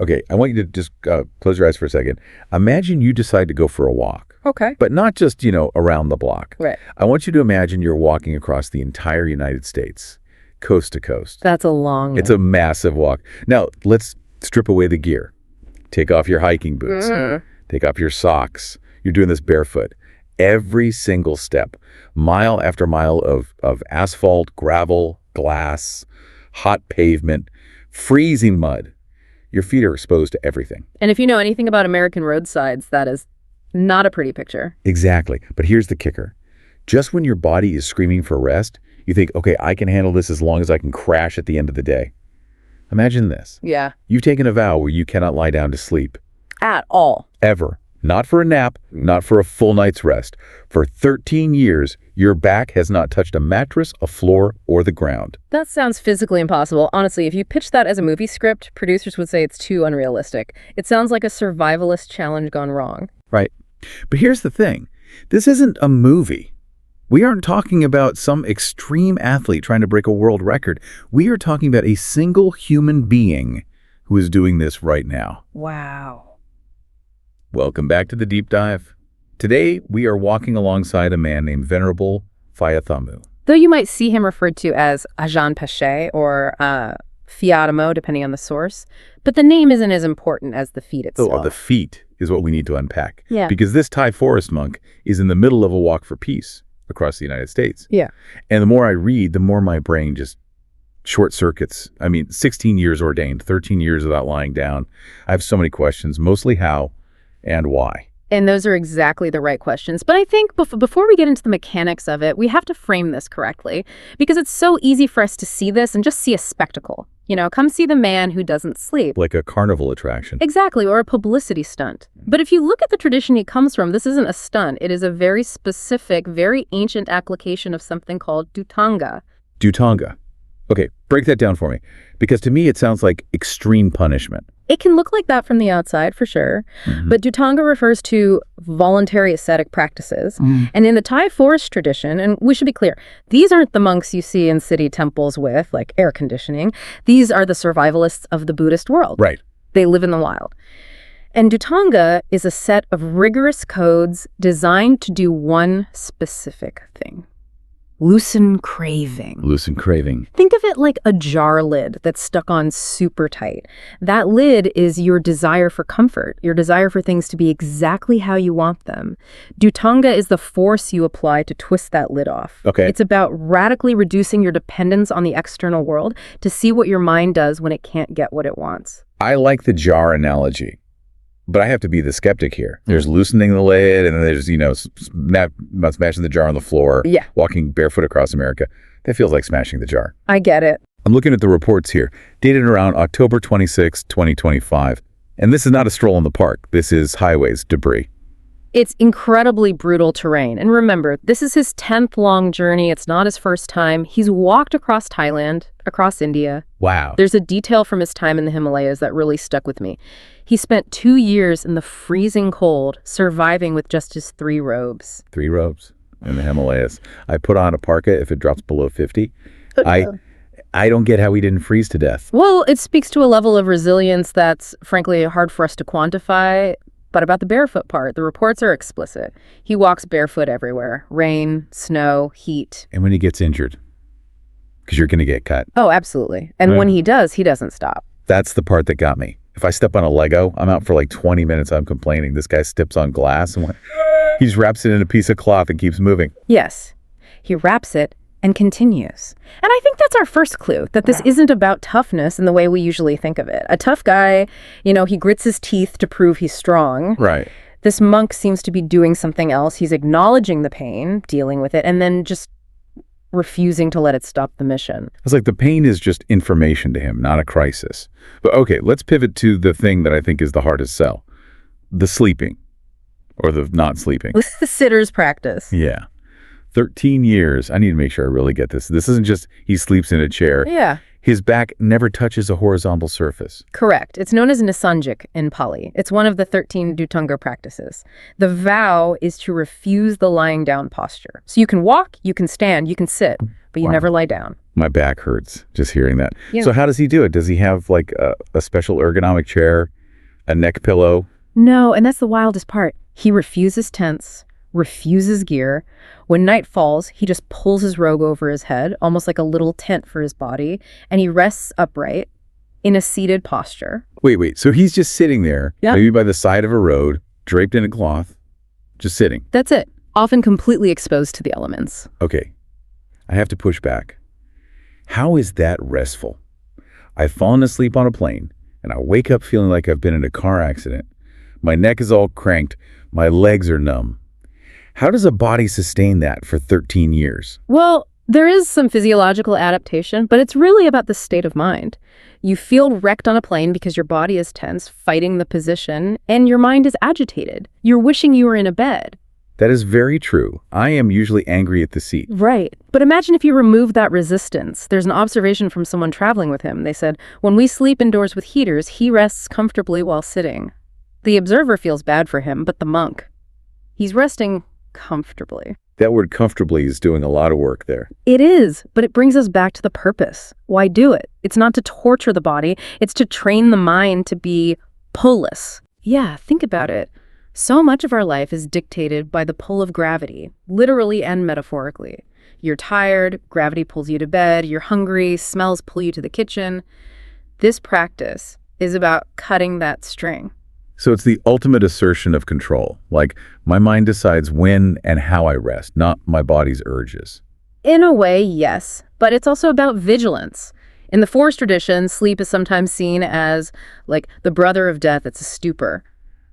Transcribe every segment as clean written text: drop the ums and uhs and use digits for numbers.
Okay, I want you to just close your eyes for a second. Imagine you decide to go for a walk. Okay. But not just, around the block. Right. I want you to imagine you're walking across the entire United States, coast to coast. That's a long It's a massive walk. Now, let's strip away the gear. Take off your hiking boots. Take off your socks. You're doing this barefoot. Every single step, mile after mile of asphalt, gravel, glass, hot pavement, freezing mud. Your feet are exposed to everything. And if you know anything about American roadsides, that is not a pretty picture. Exactly. But here's the kicker. Just when your body is screaming for rest, you think, okay, I can handle this as long as I can crash at the end of the day. Imagine this. Yeah. You've taken a vow where you cannot lie down to sleep. At all. Ever. Not for a nap, not for a full night's rest. For 13 years, your back has not touched a mattress, a floor, or the ground. That sounds physically impossible. Honestly, if you pitched that as a movie script, producers would say it's too unrealistic. It sounds like a survivalist challenge gone wrong. Right. But here's the thing. This isn't a movie. We aren't talking about some extreme athlete trying to break a world record. We are talking about a single human being who is doing this right now. Wow. Welcome back to the Deep Dive. Today, we are walking alongside a man named Venerable Phayathamu. Though you might see him referred to as Ajahn Pichet or Fiatamo, depending on the source, but the name isn't as important as the feat itself. Oh, the feat is what we need to unpack. Yeah. Because this Thai forest monk is in the middle of a walk for peace across the United States. Yeah. And the more I read, the more my brain just short circuits. I mean, 16 years ordained, 13 years without lying down. I have so many questions, mostly how and why. And those are exactly the right questions. But I think before we get into the mechanics of it, we have to frame this correctly, because it's so easy for us to see this and just see a spectacle. Come see the man who doesn't sleep. Like a carnival attraction. Exactly, or a publicity stunt. But if you look at the tradition he comes from, this isn't a stunt. It is a very specific, very ancient application of something called Dhutanga. Dhutanga. Okay, break that down for me. Because to me, it sounds like extreme punishment. It can look like that from the outside, for sure. But Dhutanga refers to voluntary ascetic practices. And in the Thai forest tradition, and we should be clear, these aren't the monks you see in city temples with, like, air conditioning. These are the survivalists of the Buddhist world. Right. They live in the wild. And Dhutanga is a set of rigorous codes designed to do one specific thing. Loosen craving. Loosen craving. Think of it like a jar lid that's stuck on super tight. That lid is your desire for comfort, your desire for things to be exactly how you want them. Dhutanga is the force you apply to twist that lid off. Okay. It's about radically reducing your dependence on the external world to see what your mind does when it can't get what it wants. I like the jar analogy, but I have to be the skeptic here. There's loosening the lid, and then there's, smashing the jar on the floor. Yeah. Walking barefoot across America. That feels like smashing the jar. I get it. I'm looking at the reports here, dated around October 26, 2025. And this is not a stroll in the park. This is highways debris. It's incredibly brutal terrain. And remember, this is his 10th long journey. It's not his first time. He's walked across Thailand, across India. Wow. There's a detail from his time in the Himalayas that really stuck with me. He spent 2 years in the freezing cold, surviving with just his 3 robes. 3 robes in the Himalayas. I put on a parka if it drops below 50. I don't get how he didn't freeze to death. Well, it speaks to a level of resilience that's, frankly, hard for us to quantify. But about the barefoot part, the reports are explicit. He walks barefoot everywhere. Rain, snow, heat. And when he gets injured, because you're going to get cut. Oh, absolutely. And when he does, he doesn't stop. That's the part that got me. If I step on a Lego, I'm out for like 20 minutes. I'm complaining. This guy steps on glass and he just wraps it in a piece of cloth and keeps moving. Yes. He wraps it and continues. And I think that's our first clue, that this isn't about toughness in the way we usually think of it. A tough guy, he grits his teeth to prove he's strong. Right. This monk seems to be doing something else. He's acknowledging the pain, dealing with it, and then just refusing to let it stop the mission. It's like the pain is just information to him, not a crisis. But okay, let's pivot to the thing that I think is the hardest sell. The sleeping. Or the not sleeping. This is the sitter's practice. Yeah. 13 years. I need to make sure I really get this. This isn't just he sleeps in a chair. Yeah. His back never touches a horizontal surface. Correct. It's known as Nisanjik in Pali. It's one of the 13 Dhutanga practices. The vow is to refuse the lying down posture. So you can walk, you can stand, you can sit, but you never lie down. My back hurts just hearing that. Yeah. So how does he do it? Does he have like a special ergonomic chair, a neck pillow? No, and that's the wildest part. He refuses tents, refuses gear. When night falls, he just pulls his robe over his head, almost like a little tent for his body, and he rests upright in a seated posture. Wait. So he's just sitting there, maybe by the side of a road, draped in a cloth, just sitting. That's it. Often completely exposed to the elements. Okay, I have to push back. How is that restful? I've fallen asleep on a plane, and I wake up feeling like I've been in a car accident. My neck is all cranked. My legs are numb. How does a body sustain that for 13 years? Well, there is some physiological adaptation, but it's really about the state of mind. You feel wrecked on a plane because your body is tense, fighting the position, and your mind is agitated. You're wishing you were in a bed. That is very true. I am usually angry at the seat. Right. But imagine if you remove that resistance. There's an observation from someone traveling with him. They said, when we sleep indoors with heaters, he rests comfortably while sitting. The observer feels bad for him, but the monk, he's resting comfortably. That word comfortably is doing a lot of work there. It is, but it brings us back to the purpose. Why do it? It's not to torture the body. It's to train the mind to be pull-less. Yeah, think about it. So much of our life is dictated by the pull of gravity, literally and metaphorically. You're tired, gravity pulls you to bed, you're hungry, smells pull you to the kitchen. This practice is about cutting that string. So it's the ultimate assertion of control. Like, my mind decides when and how I rest, not my body's urges. In a way, yes, but it's also about vigilance. In the forest tradition, sleep is sometimes seen as like the brother of death. It's a stupor.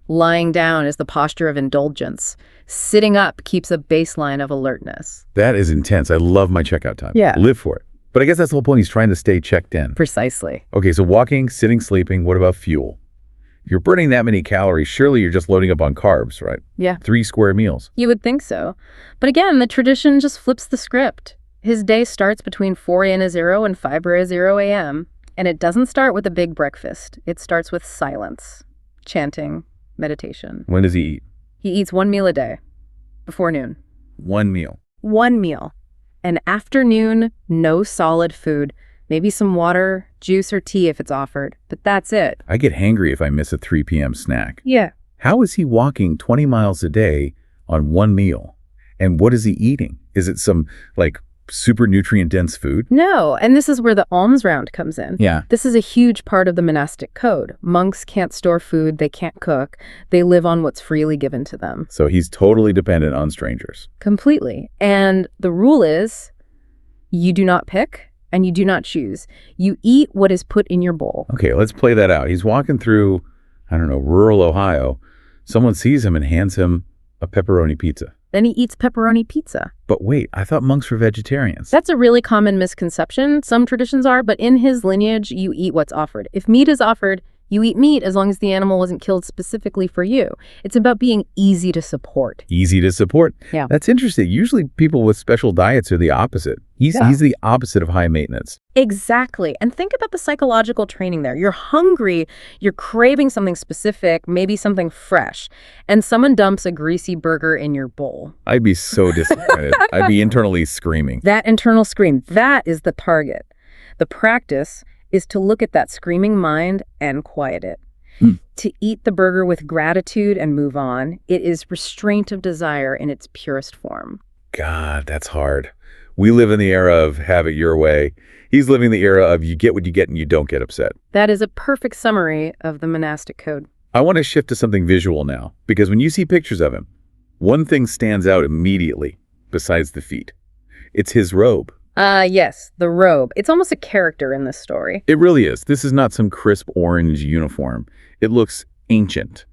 Lying down is the posture of indulgence. Sitting up keeps a baseline of alertness. That is intense. I love my checkout time. Yeah. Live for it. But I guess that's the whole point. He's trying to stay checked in. Precisely. Okay, so walking, sitting, sleeping, what about fuel? If you're burning that many calories, surely you're just loading up on carbs, right? Yeah. 3 square meals. You would think so. But again, the tradition just flips the script. His day starts between 4 a.m. and 5 a.m. And it doesn't start with a big breakfast. It starts with silence, chanting, meditation. When does he eat? He eats 1 meal a day, before noon. 1 meal. 1 meal. And after noon, no solid food. Maybe some water, juice, or tea if it's offered. But that's it. I get hangry if I miss a 3 p.m. snack. Yeah. How is he walking 20 miles a day on 1 meal? And what is he eating? Is it some, like, super nutrient-dense food? No, and this is where the alms round comes in. Yeah. This is a huge part of the monastic code. Monks can't store food, they can't cook. They live on what's freely given to them. So he's totally dependent on strangers. Completely. And the rule is, you do not pick and you do not choose. You eat what is put in your bowl. Okay, let's play that out. He's walking through, I don't know, rural Ohio. Someone sees him and hands him a pepperoni pizza. Then he eats pepperoni pizza. But wait, I thought monks were vegetarians. That's a really common misconception. Some traditions are, but in his lineage, you eat what's offered. If meat is offered, you eat meat as long as the animal wasn't killed specifically for you. It's about being easy to support. Easy to support. Yeah. That's interesting. Usually people with special diets are the opposite. He's the opposite of high maintenance. Exactly. And think about the psychological training there. You're hungry, you're craving something specific, maybe something fresh, and someone dumps a greasy burger in your bowl. I'd be so disappointed. I'd be internally screaming. That internal scream, that is the target. The practice is to look at that screaming mind and quiet it. To eat the burger with gratitude and move on. It is restraint of desire in its purest form. God, that's hard. We live in the era of have it your way. He's living the era of you get what you get and you don't get upset. That is a perfect summary of the monastic code. I want to shift to something visual now, because when you see pictures of him, one thing stands out immediately besides the feet. It's his robe. Yes, the robe. It's almost a character in this story. It really is. This is not some crisp orange uniform. It looks ancient,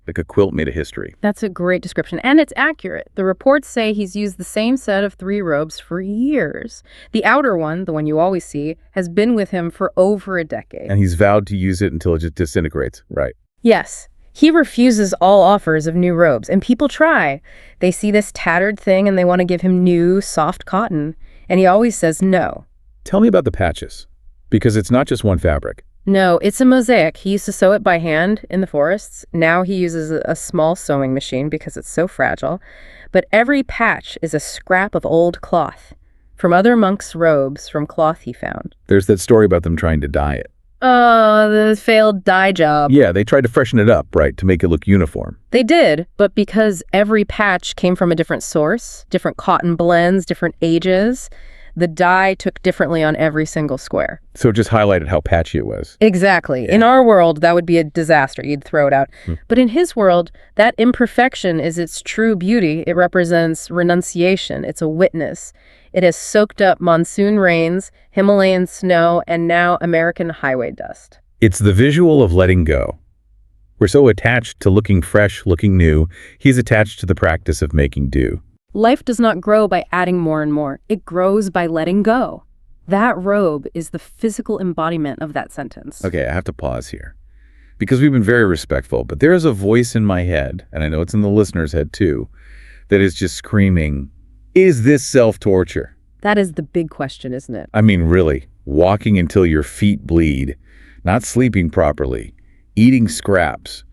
like a quilt made of history. That's a great description, and it's accurate. The reports say he's used the same set of 3 robes for years. The outer one, the one you always see, has been with him for over a decade. And he's vowed to use it until it just disintegrates, right? Yes. He refuses all offers of new robes, and people try. They see this tattered thing and they want to give him new, soft cotton, and he always says no. Tell me about the patches. Because it's not just one fabric. No, it's a mosaic. He used to sew it by hand in the forests. Now he uses a small sewing machine because it's so fragile. But every patch is a scrap of old cloth from other monks' robes from cloth he found. There's that story about them trying to dye it. Oh, the failed dye job. Yeah, they tried to freshen it up, right, to make it look uniform. They did, but because every patch came from a different source, different cotton blends, different ages, the dye took differently on every single square. So it just highlighted how patchy it was. Exactly. Yeah. In our world, that would be a disaster. You'd throw it out. But in his world, that imperfection is its true beauty. It represents renunciation. It's a witness. It has soaked up monsoon rains, Himalayan snow, and now American highway dust. It's the visual of letting go. We're so attached to looking fresh, looking new. He's attached to the practice of making do. Life does not grow by adding more and more. It grows by letting go. That robe is the physical embodiment of that sentence. Okay, I have to pause here. Because we've been very respectful, but there is a voice in my head, and I know it's in the listener's head too, that is just screaming, is this self-torture? That is the big question, isn't it? I mean, really, walking until your feet bleed, not sleeping properly, eating scraps.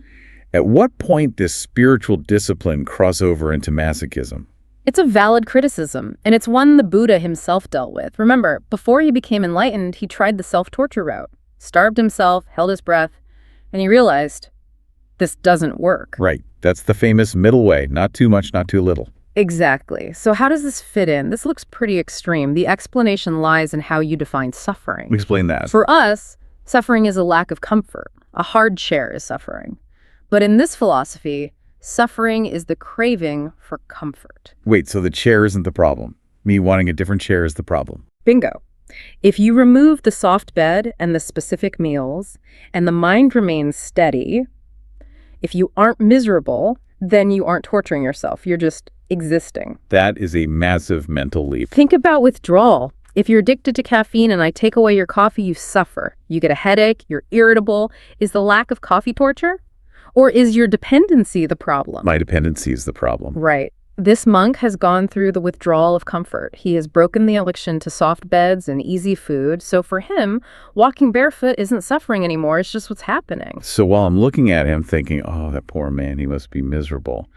At what point does spiritual discipline cross over into masochism? It's a valid criticism, and it's one the Buddha himself dealt with. Remember, before he became enlightened, he tried the self-torture route, starved himself, held his breath, and he realized this doesn't work. Right. That's the famous middle way. Not too much, not too little. Exactly. So how does this fit in? This looks pretty extreme. The explanation lies in how you define suffering. Explain that. For us, suffering is a lack of comfort. A hard chair is suffering. But in this philosophy, suffering is the craving for comfort. Wait, so the chair isn't the problem. Me wanting a different chair is the problem. Bingo. If you remove the soft bed and the specific meals, and the mind remains steady, if you aren't miserable, then you aren't torturing yourself. You're just existing. That is a massive mental leap. Think about withdrawal. If you're addicted to caffeine and I take away your coffee, you suffer. You get a headache, you're irritable. Is the lack of coffee torture? Or is your dependency the problem? My dependency is the problem. Right. This monk has gone through the withdrawal of comfort. He has broken the addiction to soft beds and easy food. So for him, walking barefoot isn't suffering anymore. It's just what's happening. So while I'm looking at him thinking, oh, that poor man, he must be miserable,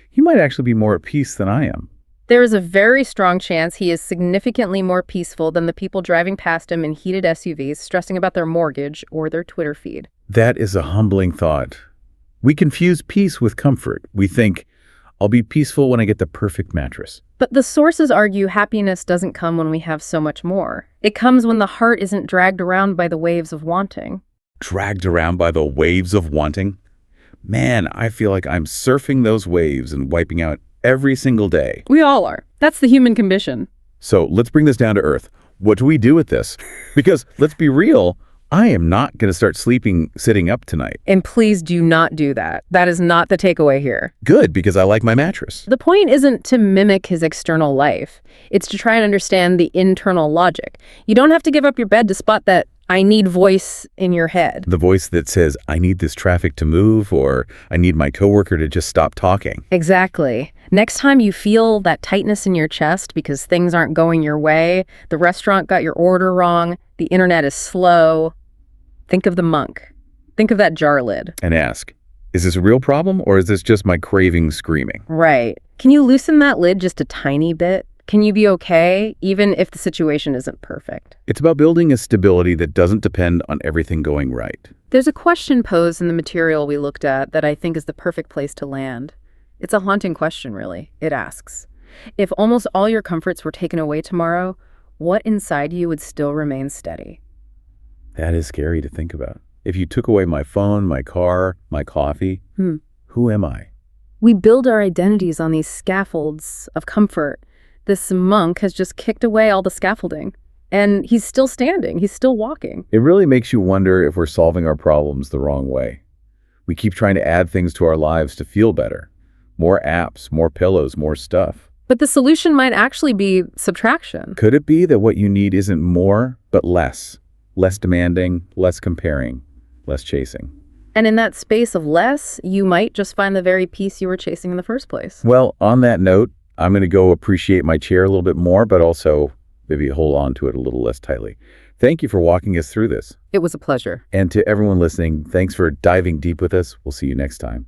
he might actually be more at peace than I am. There is a very strong chance he is significantly more peaceful than the people driving past him in heated SUVs, stressing about their mortgage or their Twitter feed. That is a humbling thought. We confuse peace with comfort. We think, I'll be peaceful when I get the perfect mattress. But the sources argue happiness doesn't come when we have so much more. It comes when the heart isn't dragged around by the waves of wanting. Dragged around by the waves of wanting? Man, I feel like I'm surfing those waves and wiping out every single day. We all are. That's the human condition. So let's bring this down to earth. What do we do with this? Because let's be real, I am not going to start sitting up tonight. And please do not do that. That is not the takeaway here. Good, because I like my mattress. The point isn't to mimic his external life. It's to try and understand the internal logic. You don't have to give up your bed to spot that I need voice in your head. The voice that says, I need this traffic to move, or I need my coworker to just stop talking. Exactly. Next time you feel that tightness in your chest because things aren't going your way, the restaurant got your order wrong, the internet is slow, think of the monk. Think of that jar lid. And ask, is this a real problem, or is this just my craving screaming? Right. Can you loosen that lid just a tiny bit? Can you be okay, even if the situation isn't perfect? It's about building a stability that doesn't depend on everything going right. There's a question posed in the material we looked at that I think is the perfect place to land. It's a haunting question, really. It asks, if almost all your comforts were taken away tomorrow, what inside you would still remain steady? That is scary to think about. If you took away my phone, my car, my coffee, who am I? We build our identities on these scaffolds of comfort. This monk has just kicked away all the scaffolding, and he's still standing. He's still walking. It really makes you wonder if we're solving our problems the wrong way. We keep trying to add things to our lives to feel better. More apps, more pillows, more stuff. But the solution might actually be subtraction. Could it be that what you need isn't more, but less? Less demanding, less comparing, less chasing. And in that space of less, you might just find the very peace you were chasing in the first place. Well, on that note, I'm going to go appreciate my chair a little bit more, but also maybe hold on to it a little less tightly. Thank you for walking us through this. It was a pleasure. And to everyone listening, thanks for diving deep with us. We'll see you next time.